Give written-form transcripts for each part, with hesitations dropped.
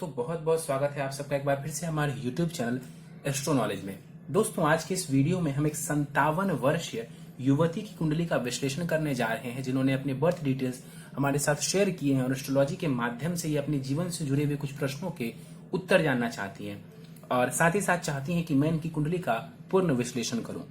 दोस्तों, बहुत बहुत स्वागत है आप सबका एक बार फिर से हमारे YouTube चैनल एस्ट्रो नॉलेज में। दोस्तों, आज के इस वीडियो में हम एक 57 वर्षीय युवती की कुंडली का विश्लेषण करने जा रहे हैं, जिन्होंने अपने बर्थ डिटेल्स हमारे साथ शेयर किए हैं और एस्ट्रोलॉजी के माध्यम से ये अपने जीवन से जुड़े हुए कुछ प्रश्नों के उत्तर जानना चाहती हैं और साथ ही साथ चाहती हैं कि मैं इनकी कुंडली का पूर्ण विश्लेषण करूं।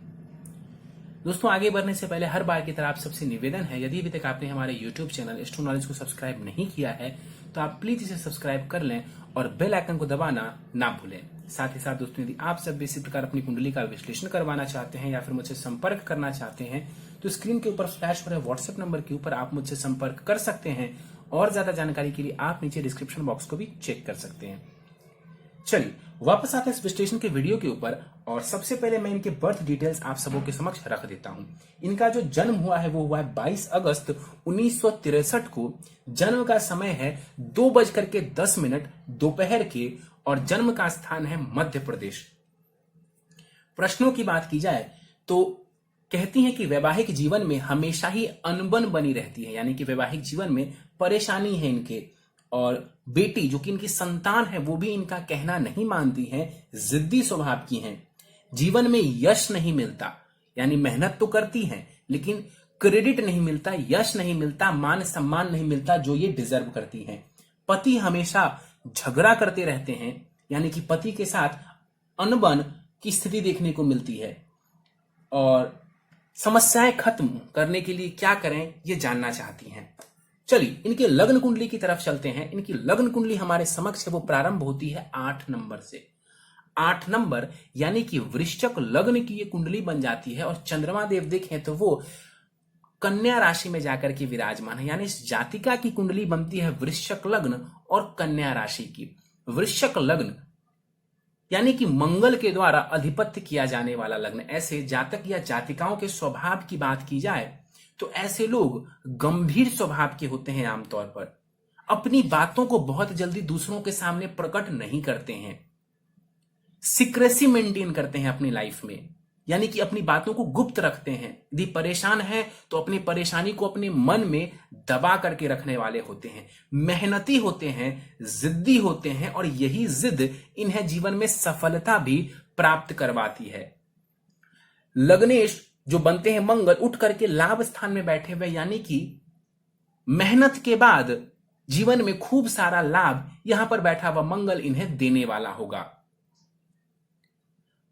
दोस्तों, आगे बढ़ने से पहले हर बार की तरह आप सबसे निवेदन है, यदि अभी तक आपने हमारे YouTube चैनल एस्ट्रो नॉलेज को सब्सक्राइब नहीं किया है तो आप प्लीज इसे सब्सक्राइब कर लें और बेल आइकन को दबाना ना भूलें। साथ ही साथ दोस्तों, यदि आप सब भी इसी प्रकार अपनी कुंडली का विश्लेषण करवाना चाहते हैं या फिर मुझसे संपर्क करना चाहते हैं तो स्क्रीन के ऊपर फ्लैश हो रहे व्हाट्सएप नंबर के ऊपर आप मुझसे संपर्क कर सकते हैं और ज्यादा जानकारी के लिए आप नीचे डिस्क्रिप्शन बॉक्स को भी चेक कर सकते हैं। चलिए वापस आते हैं इस विश्लेषण के वीडियो के ऊपर और सबसे पहले मैं इनके बर्थ डिटेल्स आप सबों के समक्ष रख देता हूं। इनका जो जन्म हुआ है वो हुआ है 22 अगस्त 1963 को। जन्म का समय है 2:10 दोपहर के और जन्म का स्थान है मध्य प्रदेश। प्रश्नों की बात की जाए तो कहती हैं कि वैवाहिक जीवन में हमेशा ही अनबन बनी रहती है, यानी कि वैवाहिक जीवन में परेशानी है इनके। और बेटी जो कि इनकी संतान है वो भी इनका कहना नहीं मानती है, जिद्दी स्वभाव की हैं। जीवन में यश नहीं मिलता, यानी मेहनत तो करती हैं लेकिन क्रेडिट नहीं मिलता, यश नहीं मिलता, मान सम्मान नहीं मिलता जो ये डिजर्व करती हैं। पति हमेशा झगड़ा करते रहते हैं, यानी कि पति के साथ अनबन की स्थिति देखने को मिलती है और समस्याएं खत्म करने के लिए क्या करें ये जानना चाहती हैं। चलिए इनके लग्न कुंडली की तरफ चलते हैं। इनकी लग्न कुंडली हमारे समक्ष है, वो प्रारंभ होती है 8 नंबर से। 8 नंबर यानी कि वृश्चिक लग्न की ये कुंडली बन जाती है और चंद्रमा देव देखें तो वो कन्या राशि में जाकर के विराजमान है, यानी इस जातिका की कुंडली बनती है वृश्चिक लग्न और कन्या राशि की। वृश्चिक लग्न यानी कि मंगल के द्वारा अधिपत्य किया जाने वाला लग्न। ऐसे जातक या जातिकाओं के स्वभाव की बात की जाए तो ऐसे लोग गंभीर स्वभाव के होते हैं। आमतौर पर अपनी बातों को बहुत जल्दी दूसरों के सामने प्रकट नहीं करते हैं, सीक्रेसी मेंटेन करते हैं अपनी लाइफ में, यानी कि अपनी बातों को गुप्त रखते हैं। यदि परेशान है तो अपनी परेशानी को अपने मन में दबा करके रखने वाले होते हैं, मेहनती होते हैं, जिद्दी होते हैं और यही जिद इन्हें जीवन में सफलता भी प्राप्त करवाती है। लग्नेश जो बनते हैं मंगल उठ करके लाभ स्थान में बैठे हुए, यानी कि मेहनत के बाद जीवन में खूब सारा लाभ यहां पर बैठा हुआ मंगल इन्हें देने वाला होगा।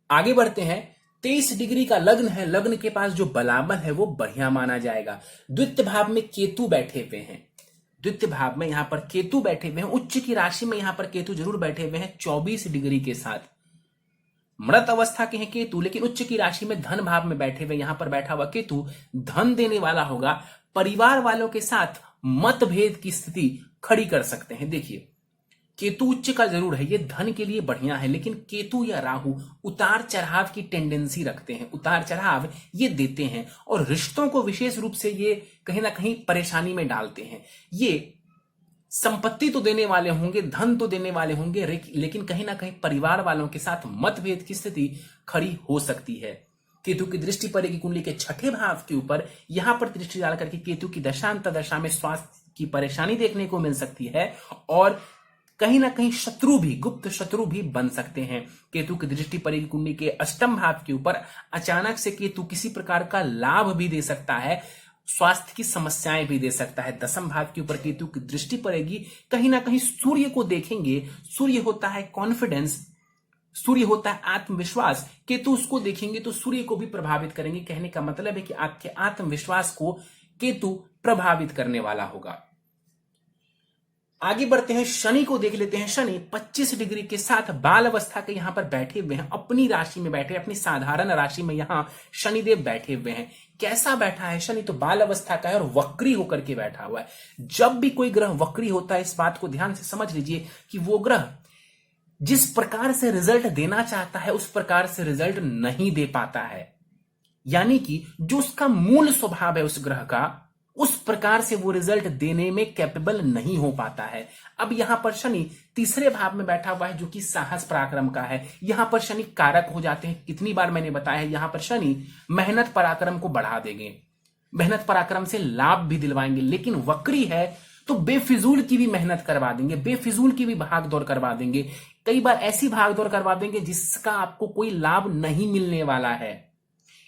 आगे बढ़ते हैं। 23 डिग्री का लग्न है, लग्न के पास जो बलाबल है वो बढ़िया माना जाएगा। द्वितीय भाव में केतु बैठे हुए हैं, द्वितीय भाव में यहां पर केतु बैठे हुए हैं। उच्च की राशि में यहां पर केतु जरूर बैठे हुए हैं 24 डिग्री के साथ। मृत अवस्था के हैं केतु, लेकिन उच्च की राशि में धन भाव में बैठे हुए यहां पर बैठा हुआ केतु धन देने वाला होगा। परिवार वालों के साथ मतभेद की स्थिति खड़ी कर सकते हैं। देखिए केतु उच्च का जरूर है, ये धन के लिए बढ़िया है, लेकिन केतु या राहु उतार चढ़ाव की टेंडेंसी रखते हैं, उतार चढ़ाव ये देते हैं और रिश्तों को विशेष रूप से ये कहीं ना कहीं परेशानी में डालते हैं। ये संपत्ति तो देने वाले होंगे, धन तो देने वाले होंगे, लेकिन कहीं ना कहीं परिवार वालों के साथ मतभेद की स्थिति खड़ी हो सकती है। केतु की दृष्टि पड़ेगी कुंडली के 6ठे भाव के ऊपर, यहां पर दृष्टि डाल करके केतु की दशांत दशा में स्वास्थ्य की परेशानी देखने को मिल सकती है और कहीं ना कहीं शत्रु भी, गुप्त शत्रु भी बन सकते हैं। केतु की दृष्टि पड़ेगी कुंडली के 8म भाव के ऊपर, अचानक से केतु किसी प्रकार का लाभ भी दे सकता है, स्वास्थ्य की समस्याएं भी दे सकता है। 10म भाव के ऊपर केतु की दृष्टि पड़ेगी, कहीं ना कहीं सूर्य को देखेंगे। सूर्य होता है कॉन्फिडेंस, सूर्य होता है आत्मविश्वास, केतु उसको देखेंगे तो सूर्य को भी प्रभावित करेंगे। कहने का मतलब है कि आपके आत्मविश्वास को केतु प्रभावित करने वाला होगा। आगे बढ़ते हैं, शनि को देख लेते हैं। शनि 25 डिग्री के साथ बाल अवस्था के यहां पर बैठे हुए हैं, अपनी राशि में बैठे, अपनी साधारण राशि में यहां शनिदेव बैठे हुए हैं। कैसा बैठा है शनि? तो बाल अवस्था का है और वक्री होकर के बैठा हुआ है। जब भी कोई ग्रह वक्री होता है, इस बात को ध्यान से समझ लीजिए कि वो ग्रह जिस प्रकार से रिजल्ट देना चाहता है उस प्रकार से रिजल्ट नहीं दे पाता है, यानी कि जो उसका मूल स्वभाव है उस ग्रह का, उस प्रकार से वो रिजल्ट देने में कैपेबल नहीं हो पाता है। अब यहां पर शनि 3रे भाव में बैठा हुआ है जो कि साहस पराक्रम का है। यहां पर शनि कारक हो जाते हैं। कितनी बार मैंने बताया है, यहां पर शनि मेहनत पराक्रम को बढ़ा देंगे, मेहनत पराक्रम से लाभ भी दिलवाएंगे, लेकिन वक्री है तो बेफिजूल की भी मेहनत करवा देंगे, बेफिजूल की भी भाग दौड़ करवा देंगे, कई बार ऐसी भाग दौड़ करवा देंगे जिसका आपको कोई लाभ नहीं मिलने वाला है।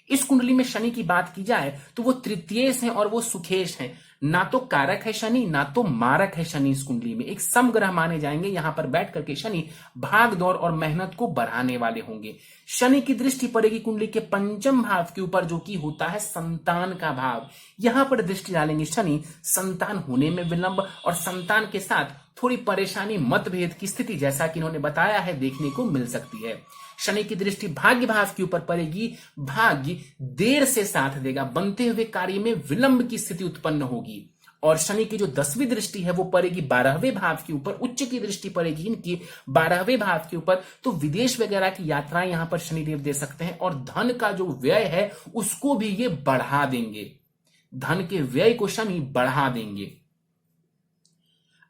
इस कुंडली में शनि की बात की जाए तो वो तृतीयेश हैं और वो सुखेश हैं, ना तो कारक है शनि ना तो मारक है शनि। इस कुंडली में एक समग्रह माने जाएंगे। यहां पर बैठ करके शनि भाग दौड़ और मेहनत को बढ़ाने वाले होंगे। शनि की दृष्टि पड़ेगी कुंडली के पंचम भाव के ऊपर, जो कि होता है संतान का भाव। यहां पर दृष्टि डालेंगे शनि संतान होने में विलंब और संतान के साथ थोड़ी परेशानी, मतभेद की स्थिति, जैसा कि इन्होंने बताया है, देखने को मिल सकती है। शनि की दृष्टि भाग्य भाव के ऊपर पड़ेगी, भाग्य देर से साथ देगा, बनते हुए कार्य में विलंब की स्थिति उत्पन्न होगी। और शनि की जो 10वीं दृष्टि है वो पड़ेगी 12वें भाव के ऊपर, उच्च की दृष्टि पड़ेगी इनकी 12वें भाव के ऊपर। तो विदेश वगैरह की यात्राएं यहां पर शनिदेव दे सकते हैं और धन का जो व्यय है उसको भी ये बढ़ा देंगे, धन के व्यय को शनि बढ़ा देंगे।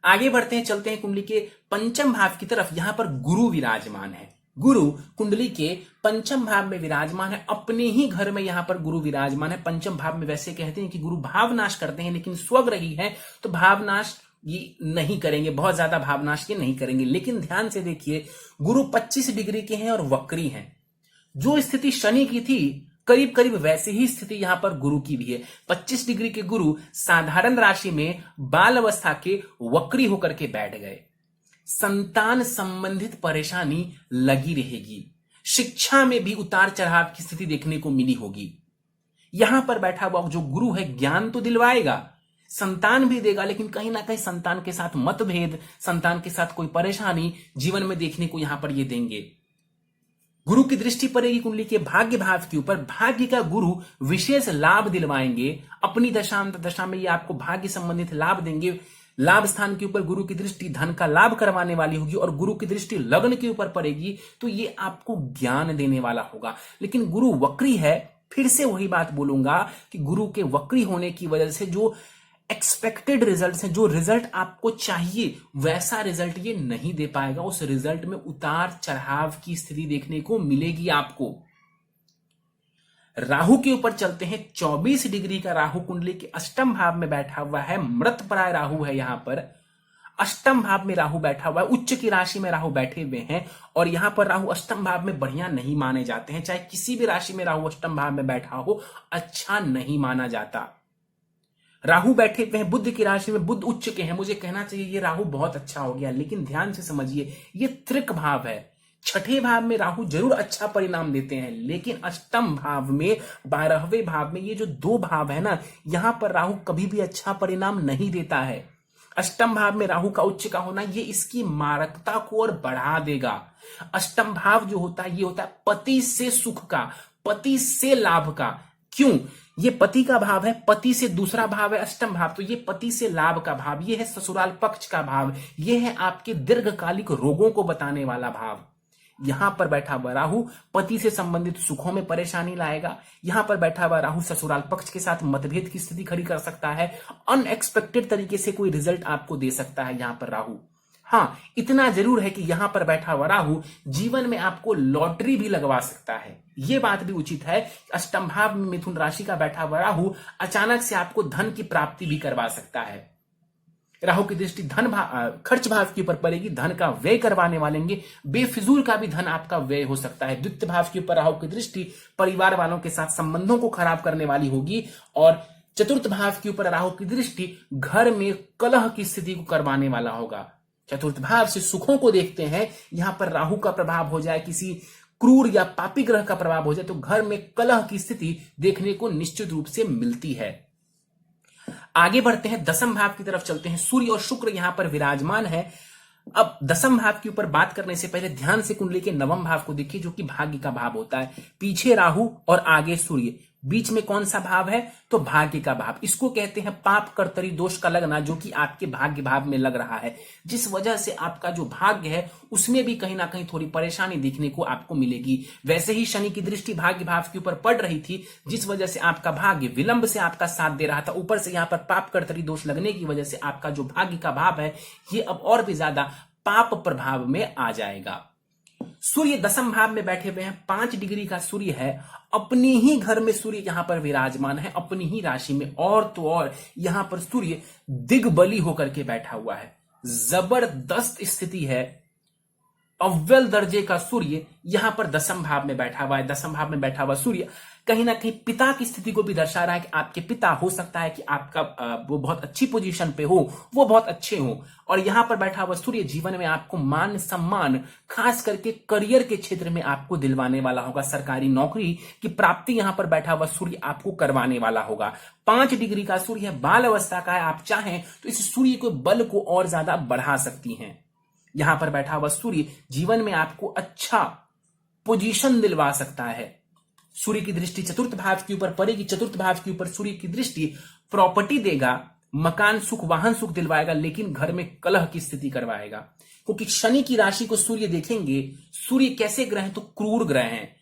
आगे बढ़ते हैं, चलते हैं कुंडली के पंचम भाव की तरफ। यहां पर गुरु विराजमान है। गुरु कुंडली के पंचम भाव में विराजमान है, अपने ही घर में यहां पर गुरु विराजमान है। पंचम भाव में वैसे कहते हैं कि गुरु भावनाश करते हैं, लेकिन स्वग्रही है तो भावनाश ये नहीं करेंगे, बहुत ज्यादा भावनाश के नहीं करेंगे। लेकिन ध्यान से देखिए, गुरु 25 डिग्री के हैं और वक्री हैं। जो स्थिति शनि की थी करीब करीब वैसी ही स्थिति यहां पर गुरु की भी है। 25 डिग्री के गुरु साधारण राशि में बाल अवस्था के वक्री होकर के बैठ गए। संतान संबंधित परेशानी लगी रहेगी, शिक्षा में भी उतार चढ़ाव की स्थिति देखने को मिली होगी। यहां पर बैठा हुआ जो गुरु है ज्ञान तो दिलवाएगा, संतान भी देगा, लेकिन कहीं ना कहीं संतान के साथ मतभेद, संतान के साथ कोई परेशानी जीवन में देखने को यहां पर ये देंगे। गुरु की दृष्टि पड़ेगी कुंडली के भाग्य भाव के ऊपर। भाग्य का गुरु विशेष लाभ दिलवाएंगे, अपनी दशांत दशा में ये आपको भाग्य संबंधित लाभ देंगे। लाभ स्थान के ऊपर गुरु की दृष्टि धन का लाभ करवाने वाली होगी और गुरु की दृष्टि लग्न के ऊपर पड़ेगी तो ये आपको ज्ञान देने वाला होगा। लेकिन गुरु वक्री है, फिर से वही बात बोलूंगा कि गुरु के वक्री होने की वजह से जो एक्सपेक्टेड रिजल्ट है, जो रिजल्ट आपको चाहिए वैसा रिजल्ट ये नहीं दे पाएगा। उस रिजल्ट में उतार चढ़ाव की स्थिति देखने को मिलेगी आपको। राहु के ऊपर चलते हैं। 24 डिग्री का राहु कुंडली के अष्टम भाव में बैठा हुआ है, मृतप्राय राहु है। यहां पर अष्टम भाव में राहु बैठा हुआ है, उच्च की राशि में राहु बैठे हुए हैं और यहां पर राहु अष्टम भाव में बढ़िया नहीं माने जाते हैं। चाहे किसी भी राशि में राहु अष्टम भाव में बैठा हो, अच्छा नहीं माना जाता। राहु बैठे हुए हैं बुध की राशि में, बुध उच्च के हैं, मुझे कहना चाहिए ये राहु बहुत अच्छा हो गया, लेकिन ध्यान से समझिए ये त्रिक भाव है। छठे भाव में राहु जरूर अच्छा परिणाम देते हैं, लेकिन अष्टम भाव में, 12वें भाव में, ये जो दो भाव है ना, यहां पर राहु कभी भी अच्छा परिणाम नहीं देता है। अष्टम भाव में राहु का उच्च का होना ये इसकी मारकता को और बढ़ा देगा। अष्टम भाव जो होता है ये होता है पति से सुख का, पति से लाभ का। क्यों? ये पति का भाव है, पति से दूसरा भाव है अष्टम भाव, तो ये पति से लाभ का भाव, ये है ससुराल पक्ष का भाव, ये है आपके दीर्घकालिक रोगों को बताने वाला भाव। यहां पर बैठा हुआ राहु पति से संबंधित सुखों में परेशानी लाएगा। यहां पर बैठा हुआ राहु ससुराल पक्ष के साथ मतभेद की स्थिति खड़ी कर सकता है। अनएक्सपेक्टेड तरीके से कोई रिजल्ट आपको दे सकता है यहां पर राहु। हाँ, इतना जरूर है कि यहां पर बैठा हुआ राहु जीवन में आपको लॉटरी भी लगवा सकता है। यह बात भी उचित है। अष्टम भाव में मिथुन राशि का बैठा हुआ राहु अचानक से आपको धन की प्राप्ति भी करवा सकता है। राहु की दृष्टि खर्च भाव के ऊपर पड़ेगी, धन का व्यय करवाने वालेंगे, बेफिजूल का भी धन आपका व्यय हो सकता है। द्वितीय भाव के ऊपर राहु की दृष्टि परिवार वालों के साथ संबंधों को खराब करने वाली होगी और चतुर्थ भाव के ऊपर राहु की दृष्टि घर में कलह की स्थिति को करवाने वाला होगा। चतुर्थ भाव से सुखों को देखते हैं, यहां पर राहु का प्रभाव हो जाए, किसी क्रूर या पापी ग्रह का प्रभाव हो जाए तो घर में कलह की स्थिति देखने को निश्चित रूप से मिलती है। आगे बढ़ते हैं, दसम भाव की तरफ चलते हैं। सूर्य और शुक्र यहां पर विराजमान है। अब दसम भाव के ऊपर बात करने से पहले ध्यान से कुंडली के नवम भाव को देखिए, जो कि भाग्य का भाव होता है। पीछे राहु और आगे सूर्य, बीच में कौन सा भाव है? तो भाग्य का भाव। इसको कहते हैं पाप कर्तरी दोष का लगना, जो कि आपके भाग्य भाव में लग रहा है, जिस वजह से आपका जो भाग्य है उसमें भी कहीं ना कहीं थोड़ी परेशानी देखने को आपको मिलेगी। वैसे ही शनि की दृष्टि भाग्य भाव के ऊपर पड़ रही थी, जिस वजह से आपका भाग्य विलंब से आपका साथ दे रहा था। ऊपर से यहाँ पर पाप कर्तरी दोष लगने की वजह से आपका जो भाग्य का भाव है ये अब और भी ज्यादा पाप प्रभाव में आ जाएगा। सूर्य दशम भाव में बैठे हुए हैं, 5 डिग्री का सूर्य है, अपने ही घर में सूर्य यहां पर विराजमान है, अपनी ही राशि में, और तो और यहां पर सूर्य दिग्बली होकर के बैठा हुआ है। जबरदस्त स्थिति है। अव्वल दर्जे का सूर्य यहां पर दशम भाव में बैठा हुआ है। दशम भाव में बैठा हुआ सूर्य कहीं ना कहीं पिता की स्थिति को भी दर्शा रहा है कि आपके पिता, हो सकता है कि आपका वो बहुत अच्छी पोजीशन पे हो, वो बहुत अच्छे हो, और यहां पर बैठा हुआ सूर्य जीवन में आपको मान सम्मान, खास करके करियर के क्षेत्र में आपको दिलवाने वाला होगा। सरकारी नौकरी की प्राप्ति यहां पर बैठा हुआ सूर्य आपको करवाने वाला होगा। 5 डिग्री का सूर्य है, बाल अवस्था का है। आप चाहें तो इस सूर्य को बल को और ज्यादा बढ़ा सकती हैं। यहां पर बैठा हुआ सूर्य जीवन में आपको अच्छा पोजीशन दिलवा सकता है। सूर्य की दृष्टि चतुर्थ भाव के ऊपर पड़ेगी। चतुर्थ भाव के ऊपर सूर्य की दृष्टि प्रॉपर्टी देगा, मकान सुख, वाहन सुख दिलवाएगा, लेकिन घर में कलह की स्थिति करवाएगा। क्योंकि शनि की राशि को सूर्य देखेंगे। सूर्य कैसे ग्रह हैं? तो क्रूर ग्रह हैं।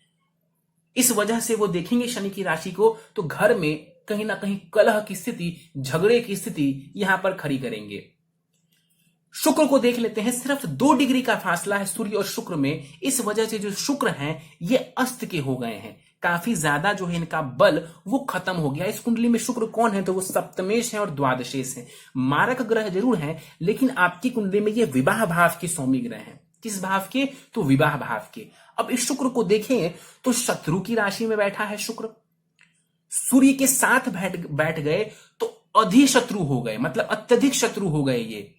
इस वजह से वो देखेंगे शनि की राशि को, तो घर में कहीं ना कहीं कलह की स्थिति, झगड़े की स्थिति यहां पर खड़ी करेंगे। शुक्र को देख लेते हैं। सिर्फ 2 डिग्री का फासला है सूर्य और शुक्र में। इस वजह से जो शुक्र हैं ये अस्त के हो गए हैं। काफी ज्यादा जो है इनका बल वो खत्म हो गया। इस कुंडली में शुक्र कौन है? तो वो सप्तमेश है और द्वादशेश है। मारक ग्रह जरूर हैं, लेकिन आपकी कुंडली में ये विवाह भाव के स्वामी ग्रह हैं। किस भाव के? तो विवाह भाव के। अब इस शुक्र को देखें तो शत्रु की राशि में बैठा है शुक्र। सूर्य के साथ बैठ गए तो अधिशत्रु हो गए, मतलब अत्यधिक शत्रु हो गए ये।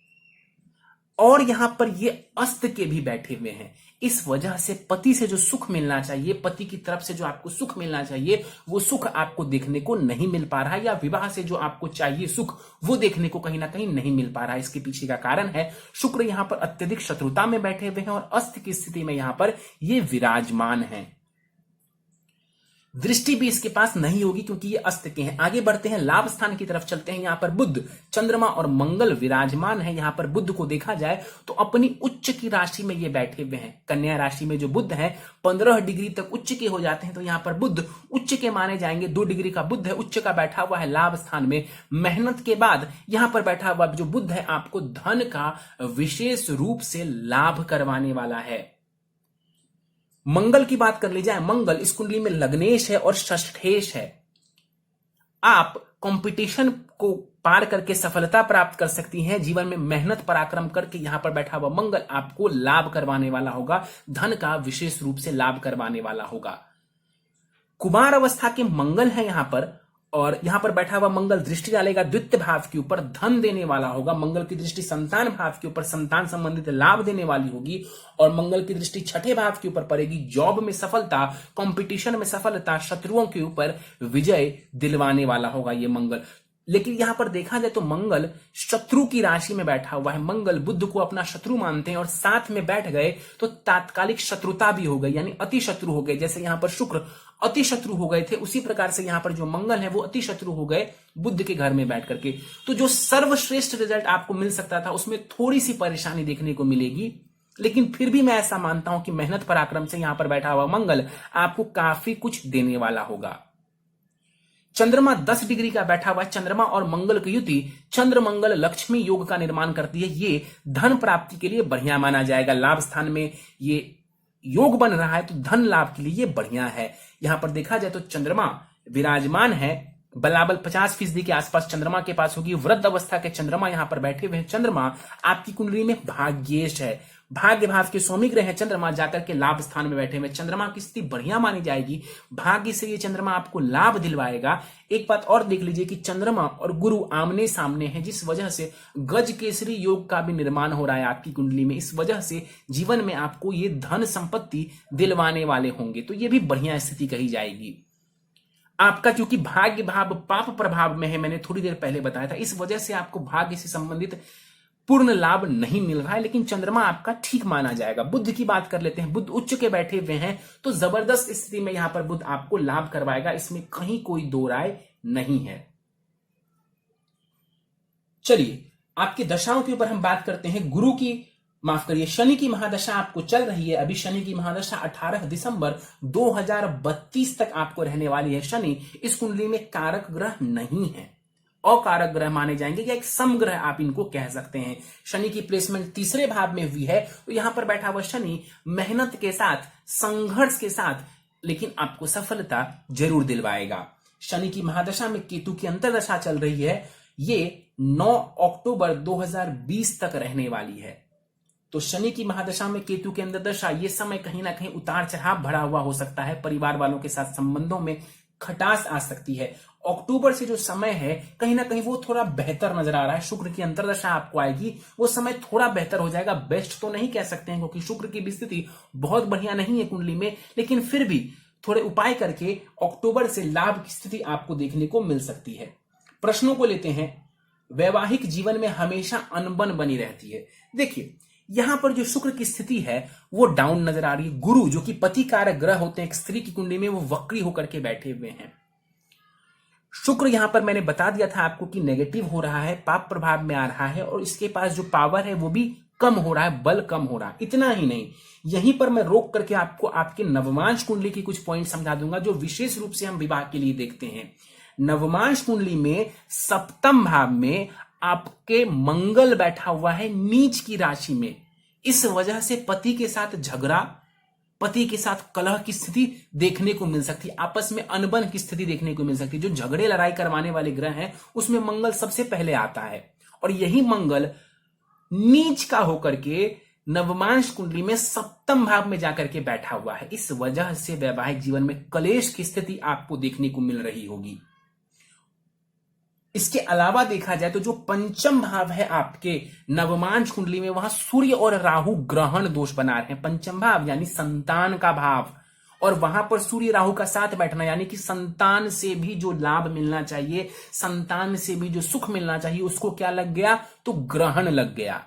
और यहां पर ये अस्त के भी बैठे हुए हैं। इस वजह से पति से जो सुख मिलना चाहिए, पति की तरफ से जो आपको सुख मिलना चाहिए, वो सुख आपको देखने को नहीं मिल पा रहा है, या विवाह से जो आपको चाहिए सुख वो देखने को कहीं ना कहीं नहीं मिल पा रहा है। इसके पीछे का कारण है शुक्र यहां पर अत्यधिक शत्रुता में बैठे हुए हैं और अस्त की स्थिति में यहां पर ये विराजमान है। दृष्टि भी इसके पास नहीं होगी क्योंकि ये अस्त के हैं। आगे बढ़ते हैं, लाभ स्थान की तरफ चलते हैं। यहां पर बुध, चंद्रमा और मंगल विराजमान है। यहां पर बुध को देखा जाए तो अपनी उच्च की राशि में ये बैठे हुए हैं। कन्या राशि में जो बुध है 15 डिग्री तक उच्च के हो जाते हैं, तो यहां पर बुध उच्च के माने जाएंगे। 2 डिग्री का बुध है, उच्च का बैठा हुआ है लाभ स्थान में। मेहनत के बाद यहां पर बैठा हुआ जो बुध है आपको धन का विशेष रूप से लाभ करवाने वाला है। मंगल की बात कर ली जाए, मंगल इस कुंडली में लग्नेश है और षष्ठेश है। आप कंपटीशन को पार करके सफलता प्राप्त कर सकती हैं। जीवन में मेहनत पराक्रम करके यहां पर बैठा हुआ मंगल आपको लाभ करवाने वाला होगा, धन का विशेष रूप से लाभ करवाने वाला होगा। कुमार अवस्था के मंगल है यहां पर, और यहां पर बैठा हुआ मंगल दृष्टि डालेगा द्वितीय भाव के ऊपर, धन देने वाला होगा। मंगल की दृष्टि संतान भाव के ऊपर, संतान संबंधित लाभ देने वाली होगी। और मंगल की दृष्टि छठे भाव के ऊपर पड़ेगी, जॉब में सफलता, कंपटीशन में सफलता, शत्रुओं के ऊपर विजय दिलवाने वाला होगा ये मंगल। लेकिन यहां पर देखा जाए तो मंगल शत्रु की राशि में बैठा हुआ है। मंगल बुध को अपना शत्रु मानते हैं और साथ में बैठ गए तो तात्कालिक शत्रुता भी हो गई, यानी अति शत्रु हो गए। जैसे यहां पर शुक्र अति शत्रु हो गए थे, उसी प्रकार से यहां पर जो मंगल है वो अति शत्रु हो गए बुध के घर में बैठ करके। तो जो सर्वश्रेष्ठ रिजल्ट आपको मिल सकता था उसमें थोड़ी सी परेशानी देखने को मिलेगी, लेकिन फिर भी मैं ऐसा मानता हूं कि मेहनत पराक्रम से यहां पर बैठा हुआ मंगल आपको काफी कुछ देने वाला होगा। चंद्रमा 10 डिग्री का बैठा हुआ है। चंद्रमा और मंगल की युति चंद्र मंगल लक्ष्मी योग का निर्माण करती है। ये धन प्राप्ति के लिए बढ़िया माना जाएगा। लाभ स्थान में ये योग बन रहा है तो धन लाभ के लिए ये बढ़िया है। यहां पर देखा जाए तो चंद्रमा विराजमान है, बराबर 50% के आसपास चंद्रमा के पास होगी। वृद्ध अवस्था के चंद्रमा यहां पर बैठे हुए हैं। चंद्रमा आपकी कुंडली में भाग्येश है, भाग्य भाव के स्वामी ग्रह है। चंद्रमा जाकर के लाभ स्थान में बैठे हुए, चंद्रमा की स्थिति बढ़िया मानी जाएगी। भाग्य से ये चंद्रमा आपको लाभ दिलवाएगा। एक बात और देख लीजिए कि चंद्रमा और गुरु आमने सामने हैं, जिस वजह से गज केसरी योग का भी निर्माण हो रहा है आपकी कुंडली में। इस वजह से जीवन में आपको ये धन संपत्ति दिलवाने वाले होंगे, तो ये भी बढ़िया स्थिति कही जाएगी। आपका क्योंकि भाग्य भाव पाप प्रभाव में है, मैंने थोड़ी देर पहले बताया था, इस वजह से आपको भाग्य से संबंधित पूर्ण लाभ नहीं मिल रहा है, लेकिन चंद्रमा आपका ठीक माना जाएगा। बुध की बात कर लेते हैं। बुध उच्च के बैठे हुए हैं तो जबरदस्त स्थिति में यहां पर बुध आपको लाभ करवाएगा, इसमें कहीं कोई दो राय नहीं है। चलिए आपकी दशाओं के ऊपर हम बात करते हैं। गुरु की माफ करिए, शनि की महादशा आपको चल रही है। अभी शनि की महादशा 18 दिसंबर 2032 तक आपको रहने वाली है। शनि इस कुंडली में कारक ग्रह नहीं है, अकारक ग्रह माने जाएंगे या एक समग्रह आप इनको कह सकते हैं। शनि की प्लेसमेंट तीसरे भाव में हुई है, तो यहां पर बैठा हुआ शनि मेहनत के साथ, संघर्ष के साथ, लेकिन आपको सफलता जरूर दिलवाएगा। शनि की महादशा में केतु की अंतर्दशा चल रही है, ये 9 अक्टूबर 2020 तक रहने वाली है। तो शनि की महादशा में केतु के अंतर्दशा, ये समय कहीं ना कहीं उतार चढ़ाव भरा हुआ हो सकता है। परिवार वालों के साथ संबंधों में खटास आ सकती है। अक्टूबर से जो समय है कहीं ना कहीं वो थोड़ा बेहतर नजर आ रहा है। शुक्र की अंतर्दशा आपको आएगी, वो समय थोड़ा बेहतर हो जाएगा। बेस्ट तो नहीं कह सकते हैं क्योंकि शुक्र की भी स्थिति बहुत बढ़िया नहीं है कुंडली में, लेकिन फिर भी थोड़े उपाय करके अक्टूबर से लाभ की स्थिति आपको देखने को मिल सकती है। प्रश्नों को लेते हैं। वैवाहिक जीवन में हमेशा अनबन बनी रहती है। देखिए यहां पर जो शुक्र की स्थिति है वो डाउन नजर आ रही है। गुरु जो कि पति कारक ग्रह होते हैं एक स्त्री की कुंडली में, वो वक्री होकर के बैठे हुए हैं। शुक्र यहां पर मैंने बता दिया था आपको कि नेगेटिव हो रहा है, पाप प्रभाव में आ रहा है, और इसके पास जो पावर है वो भी कम हो रहा है, बल कम हो रहा है। इतना ही नहीं, यहीं पर मैं रोक करके आपको आपके नवमांश कुंडली की कुछ पॉइंट समझा दूंगा जो विशेष रूप से हम विवाह के लिए देखते हैं। नवमांश कुंडली में सप्तम भाव में आपके मंगल बैठा हुआ है नीच की राशि में। इस वजह से पति के साथ झगड़ा, पति के साथ कलह की स्थिति देखने को मिल सकती है, आपस में अनबन की स्थिति देखने को मिल सकती है। जो झगड़े लड़ाई करवाने वाले ग्रह हैं उसमें मंगल सबसे पहले आता है, और यही मंगल नीच का होकर के नवमांश कुंडली में सप्तम भाव में जाकर के बैठा हुआ है। इस वजह से वैवाहिक जीवन में कलेश की स्थिति आपको देखने को मिल रही होगी। इसके अलावा देखा जाए तो जो पंचम भाव है आपके नवमांश कुंडली में, वहां सूर्य और राहु ग्रहण दोष बना रहे हैं। पंचम भाव यानी संतान का भाव, और वहां पर सूर्य राहु का साथ बैठना यानी कि संतान से भी जो लाभ मिलना चाहिए, संतान से भी जो सुख मिलना चाहिए, उसको क्या लग गया, तो ग्रहण लग गया।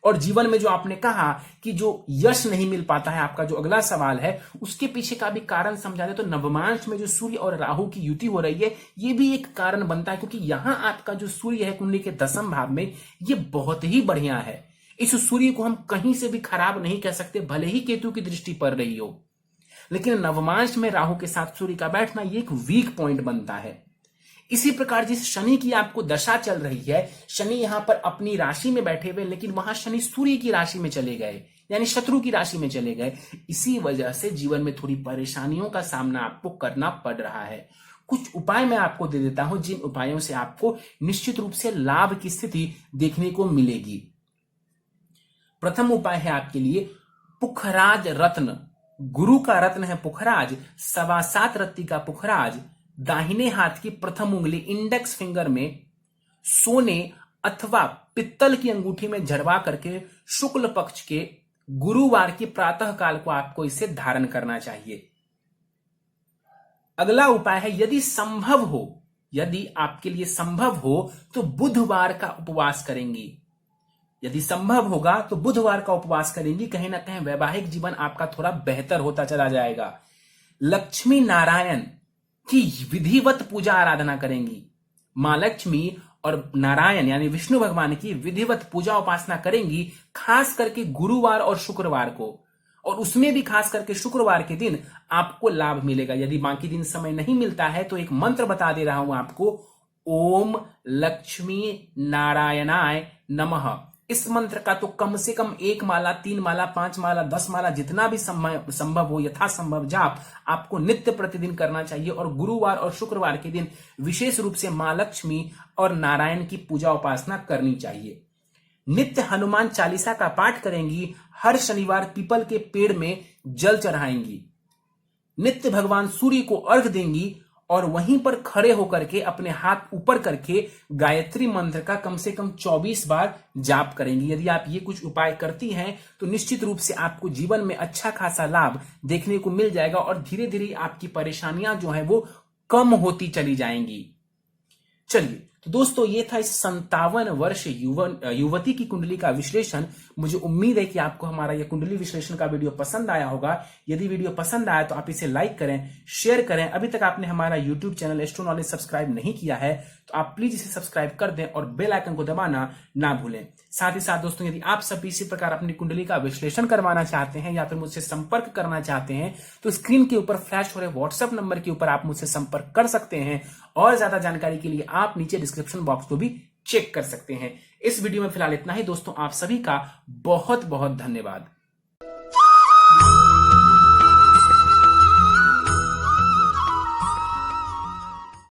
और जीवन में जो आपने कहा कि जो यश नहीं मिल पाता है, आपका जो अगला सवाल है उसके पीछे का भी कारण समझा दे तो नवमांश में जो सूर्य और राहु की युति हो रही है ये भी एक कारण बनता है, क्योंकि यहां आपका जो सूर्य है कुंडली के 10वें भाव में, ये बहुत ही बढ़िया है। इस सूर्य को हम कहीं से भी खराब नहीं कह सकते, भले ही केतु की दृष्टि पड़ रही हो, लेकिन नवमांश में राहु के साथ सूर्य का बैठना ये एक वीक पॉइंट बनता है। इसी प्रकार जिस शनि की आपको दशा चल रही है, शनि यहां पर अपनी राशि में बैठे हुए, लेकिन वहां शनि सूर्य की राशि में चले गए, यानी शत्रु की राशि में चले गए। इसी वजह से जीवन में थोड़ी परेशानियों का सामना आपको करना पड़ रहा है। कुछ उपाय मैं आपको दे देता हूं, जिन उपायों से आपको निश्चित रूप से लाभ की स्थिति देखने को मिलेगी। प्रथम उपाय है आपके लिए पुखराज रत्न। गुरु का रत्न है पुखराज, 7.25 रत्ती का पुखराज दाहिने हाथ की प्रथम उंगली इंडेक्स फिंगर में सोने अथवा पित्तल की अंगूठी में झरवा करके शुक्ल पक्ष के गुरुवार की प्रातः काल को आपको इसे धारण करना चाहिए। अगला उपाय है यदि संभव हो, यदि आपके लिए संभव हो तो बुधवार का उपवास करेंगी। यदि संभव होगा तो बुधवार का उपवास करेंगी, कहीं ना कहीं वैवाहिक जीवन आपका थोड़ा बेहतर होता चला जाएगा। लक्ष्मी नारायण की विधिवत पूजा आराधना करेंगी। मां लक्ष्मी और नारायण यानी विष्णु भगवान की विधिवत पूजा उपासना करेंगी, खास करके गुरुवार और शुक्रवार को, और उसमें भी खास करके शुक्रवार के दिन आपको लाभ मिलेगा। यदि बाकी दिन समय नहीं मिलता है तो एक मंत्र बता दे रहा हूं आपको, ओम लक्ष्मी नारायणाय नमः। इस मंत्र का तो कम से कम 1 माला, 3 माला, 5 माला, 10 माला, जितना भी संभव हो, यथासंभव जाप आपको नित्य प्रतिदिन करना चाहिए। और गुरुवार और शुक्रवार के दिन विशेष रूप से मां लक्ष्मी और नारायण की पूजा उपासना करनी चाहिए। नित्य हनुमान चालीसा का पाठ करेंगी। हर शनिवार पीपल के पेड़ में जल चढ़ाएंगी। नित्य भगवान सूर्य को अर्घ देंगी और वहीं पर खड़े होकर के अपने हाथ ऊपर करके गायत्री मंत्र का कम से कम 24 बार जाप करेंगी। यदि आप ये कुछ उपाय करती हैं तो निश्चित रूप से आपको जीवन में अच्छा खासा लाभ देखने को मिल जाएगा और धीरे धीरे आपकी परेशानियां जो है वो कम होती चली जाएंगी। चलिए तो दोस्तों, ये था इस 57 वर्ष युवती की कुंडली का विश्लेषण। मुझे उम्मीद है कि आपको हमारा यह कुंडली विश्लेषण का वीडियो पसंद आया होगा। यदि वीडियो पसंद आया तो आप इसे लाइक करें, शेयर करें। अभी तक आपने हमारा YouTube channel astro knowledge subscribe नहीं किया है तो तो आप प्लीज इसे सब्सक्राइब कर दें और बेल आइकन को दबाना ना भूलें। साथ ही साथ दोस्तों, यदि आप सभी इसी प्रकार अपनी कुंडली का विश्लेषण करवाना चाहते हैं या फिर मुझसे संपर्क करना चाहते हैं तो स्क्रीन के ऊपर फ्लैश हो रहे व्हाट्सएप नंबर के ऊपर आप मुझसे संपर्क कर सकते हैं और ज्यादा जानकारी के लिए आप नीचे डिस्क्रिप्शन बॉक्स को भी चेक कर सकते हैं। इस वीडियो में फिलहाल इतना ही दोस्तों, आप सभी का बहुत बहुत धन्यवाद।